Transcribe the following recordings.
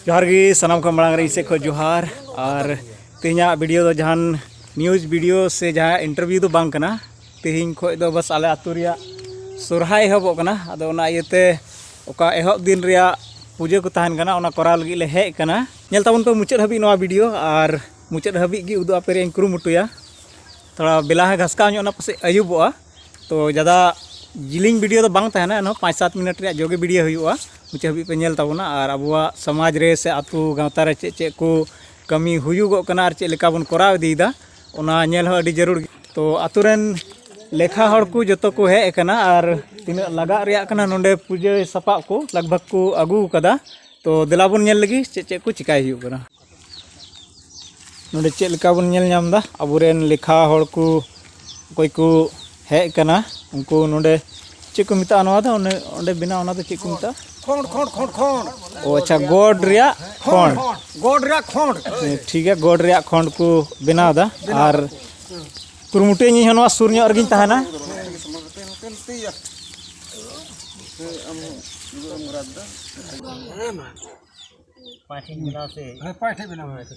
जोहार गी सनाम को मांग रही से जोहार और तेना वीडियो दो जहान न्यूज़ वीडियो से जहाँ इंटरव्यू दो बांग कना तेहिं खो दो बस आले आतु रिया सोरहाय एहबोग कना आदो ओना इयते ओका एहब दिन रिया पूजा को तहन कना ओना कोराव लगी ले हेज कना नेल ताबन पे मुचाद हबी नोआ वीडियो और मुचाद हबी गी उदु आपे रे कुरुमुटुया थोड़ा बेला है घसका ना पासे अयुबा तो ज़्यादा जिलिंग वीडियो तो बांग तहना 5-7 मिनट रे जोगे वीडियो हुआ मुचाद हबी पे नेल ताबोना और अबुआ समाज रे से आतु गावता रे चे को कमी हुयुगो कना और चे लेका बन कोराव इदीदा ओना नेल हो अडी जरूर तो आतुरेन लेखा हड़ को जो को हेज कना और तीना लगा रिया कना नोंडे पूजा सपा को लगभग को अगू कदा तो देलाबन नेल लगी चे को चिकाय हुयु कना नोंडे चे लेका बन नेल नामदा अबुरेन लेखा हड़ को कोई को हेज कना उनको नोंडे चे को मिता नवा दा ओंडे बिना ओना तो चे को मिता खोंड खोंड खोंड खोंड ओ अच्छा गोड रिया खोंड गोड रिया खोंड ठीक है गोड रिया खोंड को बनाव दा और कुरुमुटे नी हनवा सुरन्य अर्गिन तहना पाठी बनाव से है पाठी बनाव है तो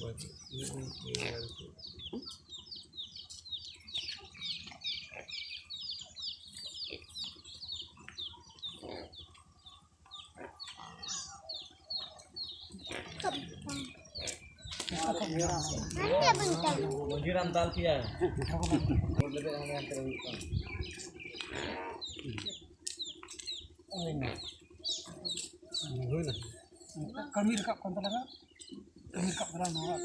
मुजीराम दाल किया कमी रकब कौन लगा कमी रकब बरा नवा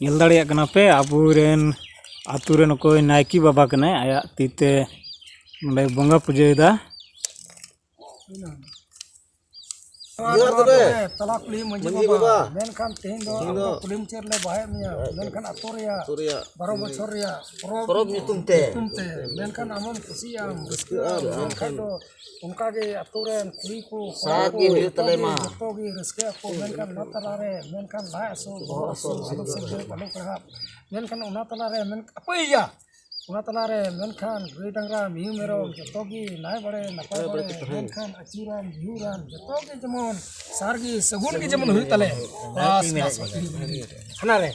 नेल दाड़िया कना पे अबुरेन आतुरेन कोई नायकी बाबा कने आया तीते नडे बंगा पूजेदा तला कुली मंजी बाबा मेनखान तेहिं दो कुली मुचेर ले बाहे मिया मेनखान अतो रिया 12 बछर रिया परब नितुम ते मेनखान आमन खुशियाम मेनखान दो उनका के अतो रे कुली को साथ के हुय तले मा तो गे रस्के को मेनखान न तला रे मेनखान ला सो अलग से बनो कहा मेनखान उना तला रे मेन अपैया उना तला रे मेनखान गई डंगरा मिहु मेरम जतो गी नाय बड़े नपाय बड़े मेनखान अचीरान भिहुरान जतो गे जमन सारगी सगुन गे जमन हुई तले बस हना रे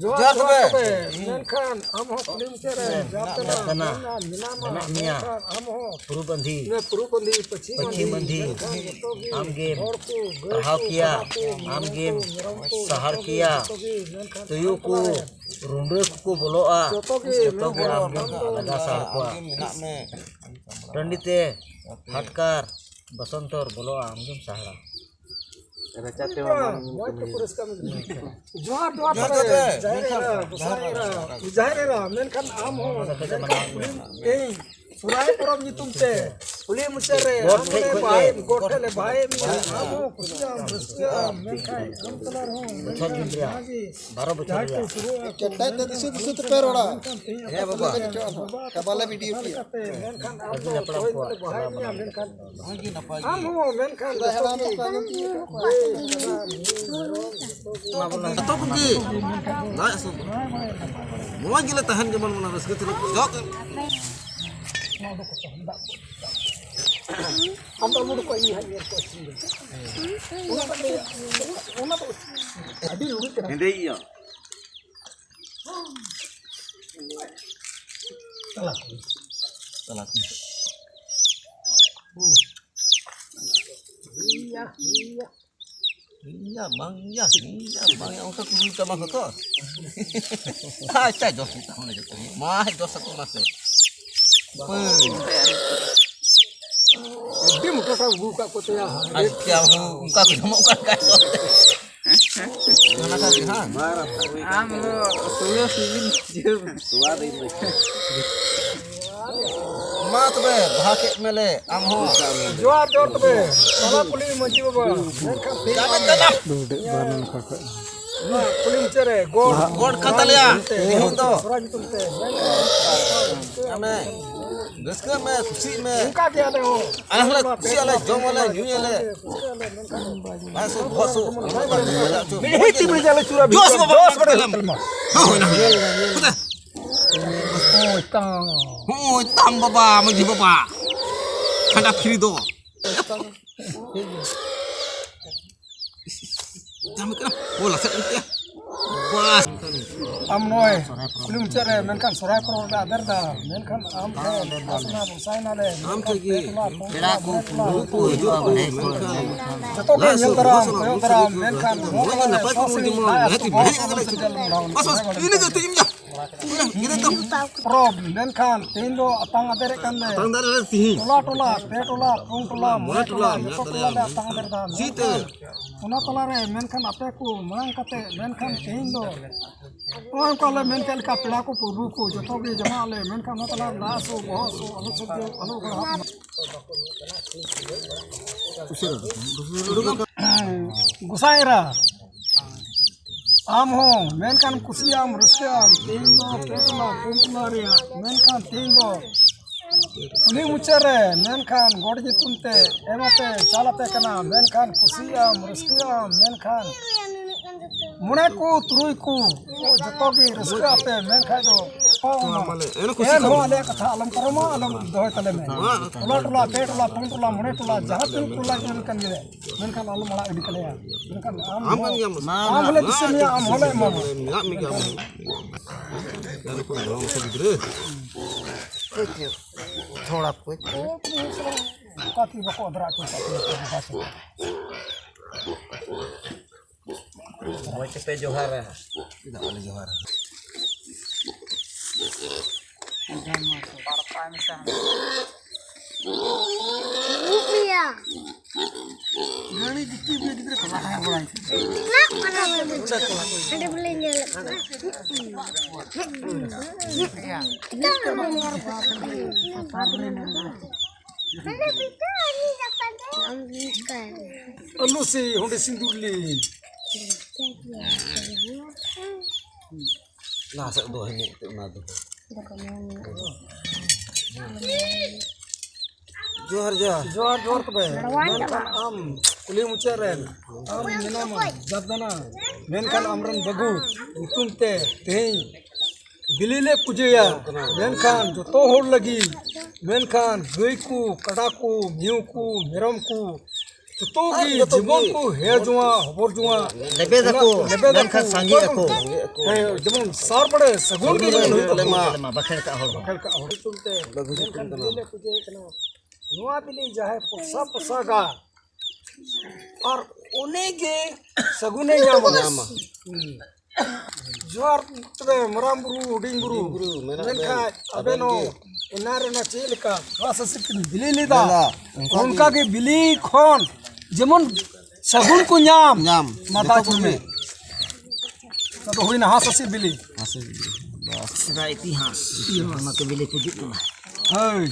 जोहार तबे मेनखान हम हो कुलिम चेरे जातना मिना मिया हम हो पुरुबंधी पछी बंधी हम गेम हाव किया हम गेम सहर किया तुयु को रुंडे को बोलोआ जतो के आम लगा साल को टंडीते हटकार बसंतर बोलोआ आम गेम सहरा रचाते जोहार जाहिरा मेनखान आम हो सुराय परम नितुम ते कुली मुचरे गोठले भाई आम हो खुशियाम रस्कियाम मेनखान हम तलार हो 12 बछर केटा ते दिसु ते पेरोड़ा हे बाबा कबाला वीडियो की मेनखान आम हो मेनखान तो की ना सो मोय गिले तहन जमन मना रस्के ते जक हम तो मुड़ कोई है ये ओना तो अडी उड़ी के हिंदैया चला iya bang angka kudu ta bang to ha cha dos ta mana jatuh mah dos satu masuk dia muka kau buka foto ya kia muka aku mau kan kai mana kan ha am lo suyo sibin jum suara ini मात बे भाके मेले आम हो जोर जोर तबे साला पुली मंची बाबा पुली मुचरे गोड गोड खतलिया निहु तो सुराज तुमते हमें रस्का में खुशी में उनका क्या ले हो अलग खुशी अलग जम अलग न्यू अलग बस बहुत सो नहीं ती बजे ले चूरा जोश बाबा tang baba maju baba kada free do jam kena bola set ya bas am noy film chere men kan sorai pro da der da men kan am asna busai na le am thegi bela ko jo bane jato ke yantara men kan na pa ko mo hati bas bas ini ke tim ja ini to pro men kan tindo atang adere kan le tang dar sih tola petola pungtola monatola tola da atang adere da site una tola re men kan ape ko mang kate men kan tindo on ko le men kan ka pela ko puru ko jato ke jama le men kan tola la so bahut so anu se anu ko gusaira am ho men kan kusiam ruskiam tindo petola pungtola re men kan tindo Uli mucere menkan gorji tunte emate salate kana menkan kusiam ruskiam menkan munaku turuiku jotogi ruskiate menkai do en ho ale katha alam karoma alam doy tale me tola petola pungtola munetola jahatin tola menkan gire menkan alam mala edi kale ya menkan am hole disenia am hole mama थोड़ा कुछ काफी बको अदरा के साथ मोचे पे जोहार है tidak boleh johar Gani dikti beli gidre kala ha bolai ada belinya anu si honde sindurli nah sak do ini na do johar जोर जोर तो बे मेनखान आम कुली मुचेरेन आम निनाम जदना मेनखान आमरन बगु उतुमते तेही बिलीले पुजेया मेनखान जो तो होड़ लगी मेनखान गई को कड़ा को म्यू को मेरम को तो की जीवन को हे जुआ हबर जुआ lebe dako मेनखान sangi ako जमन सार पड़े सगुन के जमन हुई lema bakal ka hor खेल का होड़ तुमते मेनखान बिलीले पुजे कना नुआ बिली जाहे पुसा पुसागा और उन्हें के सगुने ᱧᱟᱢᱟ जोर तबे मराम बुरु उडिंग बुरु मेनखा अबेनो इनारे ना चेलका वासा सिकिन बिली लिदा उनका के बिली खोन जेमन सगुन को ᱧाम माता चुमे तब होइना हाससी बिली bas sudah itihas na to bili pujit na हय